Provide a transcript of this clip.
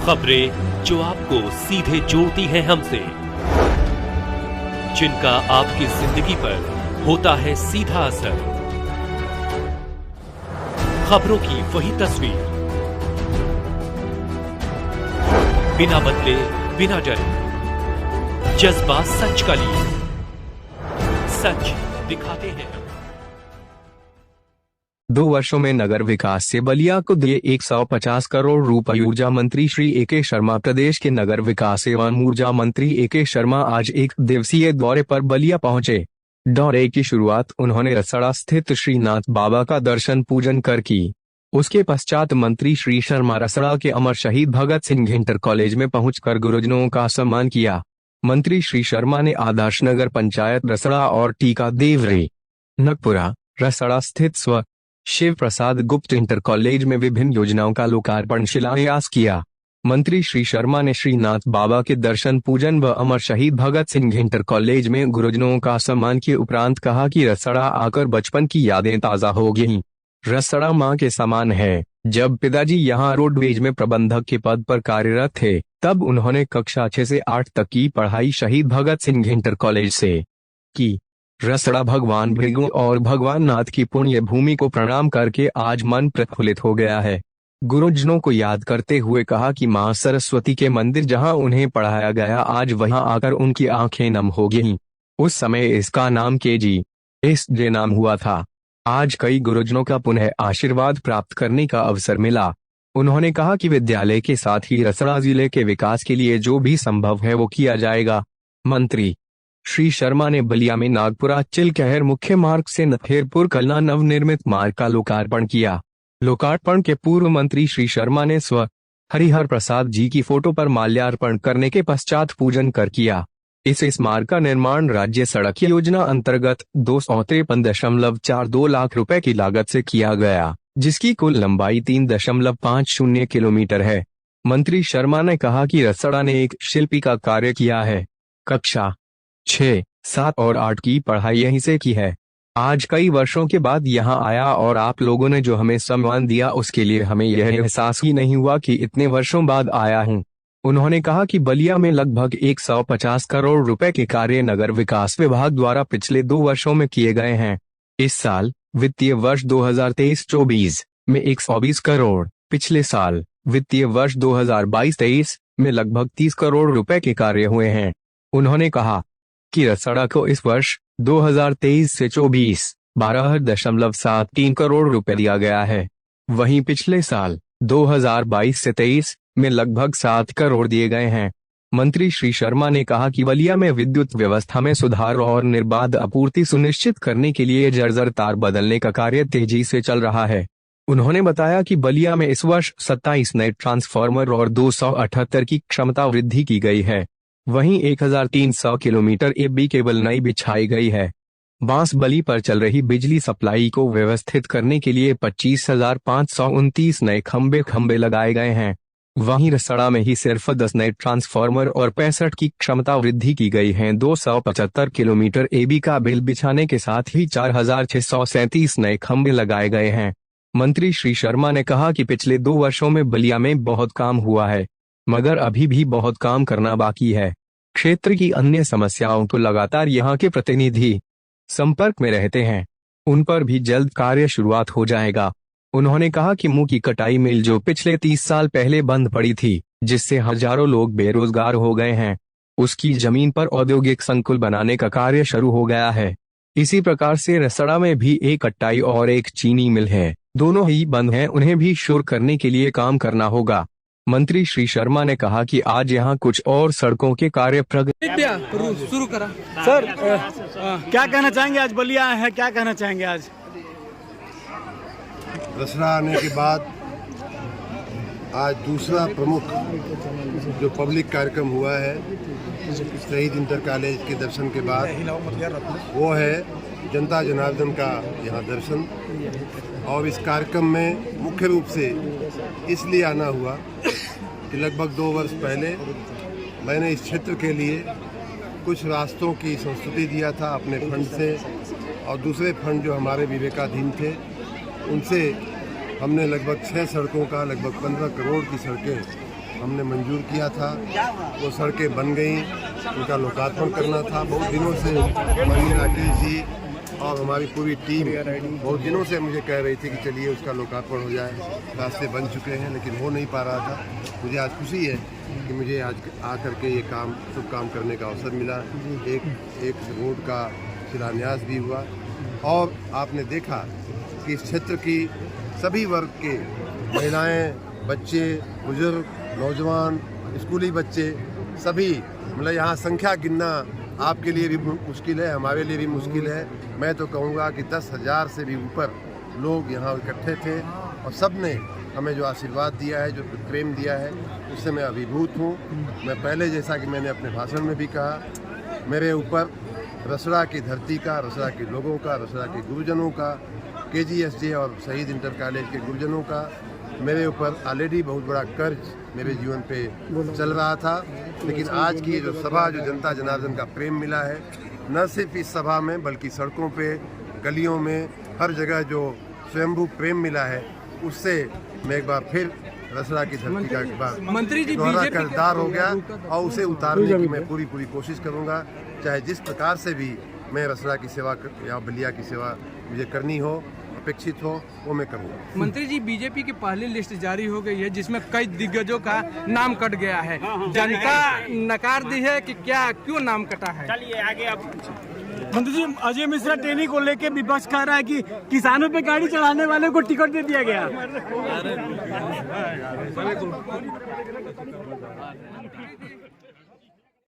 खबरें जो आपको सीधे जोड़ती हैं हमसे, जिनका आपकी जिंदगी पर होता है सीधा असर। खबरों की वही तस्वीर, बिना बदले बिना डरे, जज्बा सच का लिए, सच दिखाते हैं। 2 वर्षों में नगर विकास से बलिया को दिए 150 करोड़ रुपए। ऊर्जा मंत्री श्री ए.के. शर्मा। प्रदेश के नगर विकास एवं ऊर्जा मंत्री ए.के. शर्मा आज एक दिवसीय दौरे पर बलिया पहुंचे। दौरे की शुरुआत उन्होंने रसड़ा स्थित श्रीनाथ बाबा का दर्शन पूजन कर की। उसके पश्चात मंत्री श्री शर्मा रसड़ा के अमर शहीद भगत सिंह इंटर कॉलेज में पहुंचकर गुरुजनों का सम्मान किया। मंत्री श्री शर्मा ने आदर्श नगर पंचायत रसड़ा और टीका देवरे नगपुरा रसड़ा स्थित स्व शिव प्रसाद गुप्त इंटर कॉलेज में विभिन्न योजनाओं का लोकार्पण शिलान्यास किया। मंत्री श्री शर्मा ने श्रीनाथ बाबा के दर्शन पूजन व अमर शहीद भगत सिंह इंटर कॉलेज में गुरुजनों का सम्मान के उपरांत कहा कि रसड़ा आकर बचपन की यादें ताजा हो गईं। रसड़ा मां के समान है। जब पिताजी यहां रोडवेज में प्रबंधक के पद पर कार्यरत थे, तब उन्होंने कक्षा 6 से 8 तक की पढ़ाई शहीद भगत सिंह इंटर कॉलेज से की। रसड़ा भगवान भृगु और भगवान नाथ की पुण्य भूमि को प्रणाम करके आज मन प्रफुल्लित हो गया है। गुरुजनों को याद करते हुए कहा कि मां सरस्वती के मंदिर जहां उन्हें पढ़ाया गया, आज वहां आकर उनकी आंखें नम हो गईं। उस समय इसका नाम KG नाम हुआ था। आज कई गुरुजनों का पुनः आशीर्वाद प्राप्त करने का अवसर मिला। उन्होंने कहा कि विद्यालय के साथ ही रसड़ा जिले के विकास के लिए जो भी संभव है वो किया जाएगा। मंत्री श्री शर्मा ने बलिया में नागपुरा चिलकहर मुख्य मार्ग से नथेरपुर कलना नवनिर्मित मार्ग का लोकार्पण किया। लोकार्पण के पूर्व मंत्री श्री शर्मा ने स्व हरिहर प्रसाद जी की फोटो पर माल्यार्पण करने के पश्चात पूजन कर किया। इस मार्ग का निर्माण राज्य सड़क योजना अंतर्गत 253.42 लाख रुपए की लागत से किया गया, जिसकी कुल लंबाई 3.50 किलोमीटर है। मंत्री शर्मा ने कहा कि रसड़ा ने एक शिल्पी का कार्य किया है। कक्षा 6, 7 और 8 की पढ़ाई यहीं से की है। आज कई वर्षों के बाद यहाँ आया और आप लोगों ने जो हमें सम्मान दिया, उसके लिए हमें यह एहसास ही नहीं हुआ कि इतने वर्षों बाद आया हूँ। उन्होंने कहा कि बलिया में लगभग 150 करोड़ रुपए के कार्य नगर विकास विभाग द्वारा पिछले 2 वर्षों में किए गए हैं। इस साल वित्तीय वर्ष 2023-24 में 120 करोड़, पिछले साल वित्तीय वर्ष 2022-23 में लगभग 30 करोड़ रुपए के कार्य हुए हैं। उन्होंने कहा कि रसड़ा को इस वर्ष 2023 से 24 12.73 करोड़ रुपए दिया गया है। वहीं पिछले साल 2022 से 23 में लगभग 7 करोड़ दिए गए हैं। मंत्री श्री शर्मा ने कहा कि बलिया में विद्युत व्यवस्था में सुधार और निर्बाध आपूर्ति सुनिश्चित करने के लिए जर्जर तार बदलने का कार्य तेजी से चल रहा है। उन्होंने बताया कि बलिया में इस वर्ष 27 नए ट्रांसफार्मर और 278 की क्षमता वृद्धि की गई है। वहीं 1300 किलोमीटर AB केबल नई बिछाई गई है। बांसबली पर चल रही बिजली सप्लाई को व्यवस्थित करने के लिए 25,529 नए खंबे लगाए गए हैं। वहीं रसड़ा में ही सिर्फ 10 नए ट्रांसफार्मर और 65 की क्षमता वृद्धि की गई है। 275 किलोमीटर AB का बिल बिछाने के साथ ही 4,637 नए खंबे लगाए गए हैं। मंत्री श्री शर्मा ने कहा कि पिछले 2 वर्षों में बलिया में बहुत काम हुआ है, मगर अभी भी बहुत काम करना बाकी है। क्षेत्र की अन्य समस्याओं को लगातार यहाँ के प्रतिनिधि संपर्क में रहते हैं, उन पर भी जल्द कार्य शुरुआत हो जाएगा। उन्होंने कहा कि मुंह की कटाई मिल जो पिछले 30 साल पहले बंद पड़ी थी, जिससे हजारों लोग बेरोजगार हो गए हैं, उसकी जमीन पर औद्योगिक संकुल बनाने का कार्य शुरू हो गया है। इसी प्रकार से रसड़ा में भी एक कटाई और एक चीनी मिल है, दोनों ही बंद हैं, उन्हें भी शुरू करने के लिए काम करना होगा। मंत्री श्री शर्मा ने कहा कि आज यहाँ कुछ और सड़कों के कार्य प्रगति शुरू करा। सर क्या कहना चाहेंगे, आज बलिया है, क्या कहना चाहेंगे? आज रसड़ा आने के बाद आज दूसरा प्रमुख जो पब्लिक कार्यक्रम हुआ है शहीद इंटर कॉलेज के दर्शन के बाद, वो है जनता जनार्दन का यहाँ दर्शन। और इस कार्यक्रम में मुख्य रूप से इसलिए आना हुआ कि लगभग 2 वर्ष पहले मैंने इस क्षेत्र के लिए कुछ रास्तों की संस्तुति दिया था अपने फंड से, और दूसरे फंड जो हमारे विवेकाधीन थे उनसे हमने लगभग 6 सड़कों का लगभग 15 करोड़ की सड़कें हमने मंजूर किया था, वो सड़कें बन गई, उनका लोकार्पण करना था। बहुत दिनों से माननीय राकेश जी और हमारी पूरी टीम बहुत दिनों से मुझे कह रही थी कि चलिए उसका लोकार्पण हो जाए। रास्ते बन चुके हैं लेकिन हो नहीं पा रहा था। मुझे आज खुशी है कि मुझे आज आकर के ये काम शुभ काम करने का अवसर मिला। एक रोड का शिलान्यास भी हुआ और आपने देखा कि इस क्षेत्र की सभी वर्ग के महिलाएं, बच्चे, बुजुर्ग, नौजवान, स्कूली बच्चे सभी, मतलब यहाँ संख्या गिनना आपके लिए भी मुश्किल है, हमारे लिए भी मुश्किल है। मैं तो कहूँगा कि 10,000 से भी ऊपर लोग यहाँ इकट्ठे थे और सब ने हमें जो आशीर्वाद दिया है, जो प्रेम दिया है, उससे मैं अभिभूत हूँ। मैं पहले जैसा कि मैंने अपने भाषण में भी कहा, मेरे ऊपर रसड़ा की धरती का, रसड़ा के लोगों का, रसड़ा के गुरुजनों का, KGSJ और शहीद इंटर कॉलेज के गुरुजनों का मेरे ऊपर ऑलरेडी बहुत बड़ा कर्ज मेरे जीवन पे चल रहा था। लेकिन आज की जो सभा, जो जनता जनार्दन का प्रेम मिला है, न सिर्फ इस सभा में बल्कि सड़कों पे, गलियों में, हर जगह जो स्वयंभू प्रेम मिला है, उससे मैं एक बार फिर रसड़ा की धरती का एक बार मंत्री जी दोहरा किरदार हो गया और उसे उतारने की मैं पूरी कोशिश करूंगा। चाहे जिस प्रकार से भी मैं रसड़ा की सेवा या बलिया की सेवा मुझे करनी हो, अपेक्षित हो, वो मैं करूँगा। मंत्री जी, बीजेपी की पहली लिस्ट जारी हो गई है जिसमें कई दिग्गजों का नाम कट गया है। जनता नकार दी है कि क्या, क्यों नाम कटा है? चलिए आगे अब मंत्री जी, अजय मिश्रा टेनी को लेके विपक्ष कह रहा है कि किसानों पे गाड़ी चढ़ाने वाले को टिकट दे दिया गया।